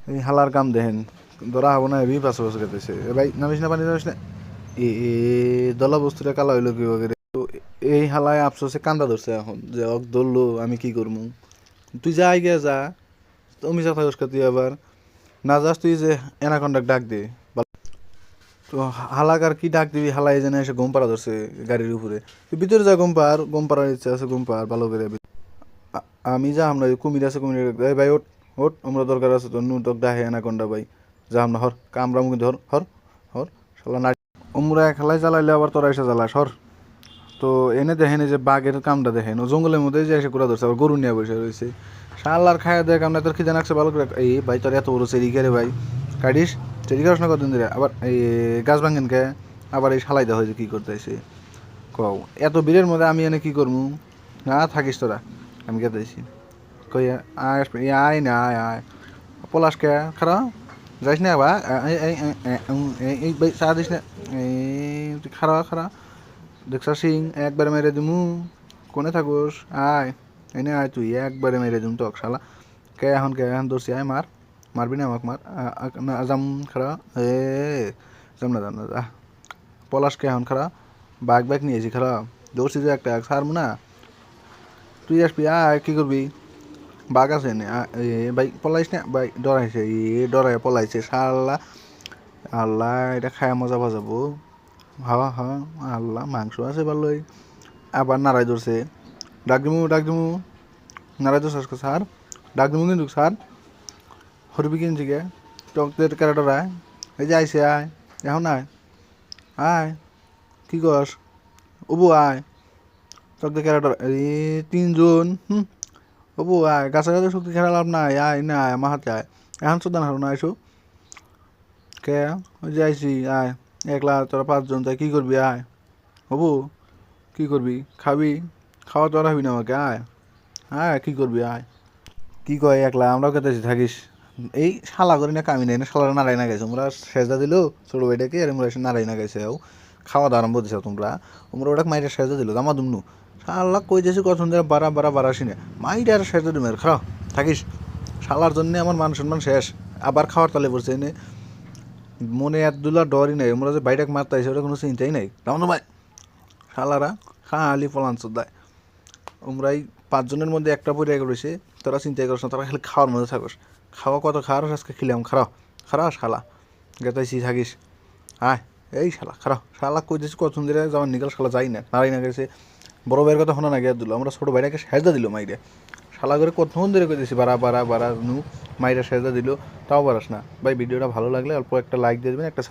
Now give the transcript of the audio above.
এই হালার কাম দেখেন ধরা হবো না এবি পাশে পাশে খেতেছে এ ভাই নামিস না পানি নামিস না এ এ দলা বস্তুটা কালা হইলো কি বলে তো এই হালায় আফসোসে কান্দা ধরছে এখন যে অক ধরলো আমি কি করবো তুই যা গিয়া যা তুমি যা থাকস তুই আবার না যাস তুই যে এনাকন্ডাক ডাক দে তো হালাক আর কি ডাক দিবি হালাই যেন এসে ঘুম পাড়া ধরছে গাড়ির উপরে তুই ভিতরে যা ঘুম পাড়ার ইচ্ছা আছে ঘুম পাড় ভালো করে আমি যা আমরা কুমির আছে কুমির এই ভাই ওট ওট আমরা দরকার আছে তো নু তোক ডাহে এনাকন্ডা ভাই যা আমরা হর কামরা মুখে ধর হর হর শালা না ওমরা খেলায় জ্বালাইলে আবার তোরা এসে জ্বালাস হর তো এনে দেখেন এই যে বাঘের কামটা দেখেন ও জঙ্গলের মধ্যে যে এসে ঘুরা ধরছে আবার গরু নিয়ে বসে রয়েছে শালার খায় দেখ আমরা তোর খিদে নাকছে ভালো করে এই ভাই তোর এত বড় চেরি রে ভাই কাটিস চেরি খাস না কতদিন ধরে আবার এই গাছ ভাঙেন কে আবার এই শালাই দেওয়া হয়েছে কী করতে আসে কও এত ভিড়ের মধ্যে আমি এনে কী করবো না থাকিস তোরা আমি গেতেছি কই আয় আয় না আয় আয় পলাশ কে খারাপ যাইস না বা এই চা দিস না এই খারাপ দেখছা সিং একবারে মেরে দিমু কোনে থাকুস আয় এনে আয় তুই একবারে মেরে দিম তো শালা কে এখন ধরছি আয় মারবি না আমাকে মার না যাম খারা যাম না যা পলাশ কে এখন খারা বাইক নিয়েছি খারা ধরছি যে একটা ছাড়বো না তুই আসবি আয় কী করবি বাঘ আছে নে ভাই পলাইস না ভাই ডরাইছে ডরাই পলাইছে শালা আল্লাহ এটা খায় মজা বাজাবো হা হা আল্লাহ মাংস আছে ভালোই আবার নাড়াই ধরছে ডাক দিমু নাড়াই ধরছে আজকে স্যার ডাক দিমু কিন্তু স্যার হরবি কিনছি গে চকলেট ক্যারেটর আয় এই যে আইসে আয় এখন আয় আয় কি কস অবু আয় চকলেট ক্যারেটর এই তিনজন অবু আয় গাছে গাছে শক্তি খেলা লাভ নাই আয় না আয় আমার হাতে আয় এখন চোদ্দান হারো না আইসো কে ওই যে আইসি আয় একলা তোরা পাঁচজন তাই কী করবি আয় হবু কী করবি খাবি খাওয়া তো আর হবি না আমাকে আয় আয় কী করবি আয় কী কয় একলা আমরাও কেতেছি থাকিস এই শালা করি না কামি নেই না শালারা নাড়াই না গেছে তোমরা সেজা দিল ছোটো ভাইটাকে আর আমরা এসে নাড়াই না গেছে খাওয়া দাওয়া আরম্ভ দিছে তোমরা ওটা মাইটা সেজা দিল দামা দুমনু শালা কই যাচ্ছি কত সুন্দর বাড়া আসিনে মাইটা আর সেজা দিমের খাও থাকিস শালার জন্যে আমার মান সম্মান শেষ আবার খাওয়ার তালে পড়ছে এনে মনে এত দুলা ডরই নাই আমরা যে বাইটাকে মারতে আইসি ওটা কোনো চিন্তাই নাই তেমন ভাই শালারা খালি ফলান চোদ্দায় আমরা এই পাঁচজনের মধ্যে একটা পরিবার রয়েছে তোরা চিন্তাই করছ না তোরা খালি খাওয়ার মধ্যে থাকস খাওয়া কত খাওয়ার আজকে খেলাম খারাপ শালা গেতাইছি থাকিস আয় এই শালা কই দিয়েছি কত সুন্দর যাওয়ার নিকাল শালা যাই না নারাই না গেছে বড় ভাইয়ের কথা শোনা না গিয়ে দিল আমরা ছোটো ভাইটাকে সেজদা দিল মাইরে শালা করে কতক্ষণ ধরে কই দিয়েছি বাড়া নু মাইরা সেজদা দিল তাও পারাস না ভাই ভিডিওটা ভালো লাগলে অল্প একটা লাইক দিয়ে দেবেন একটা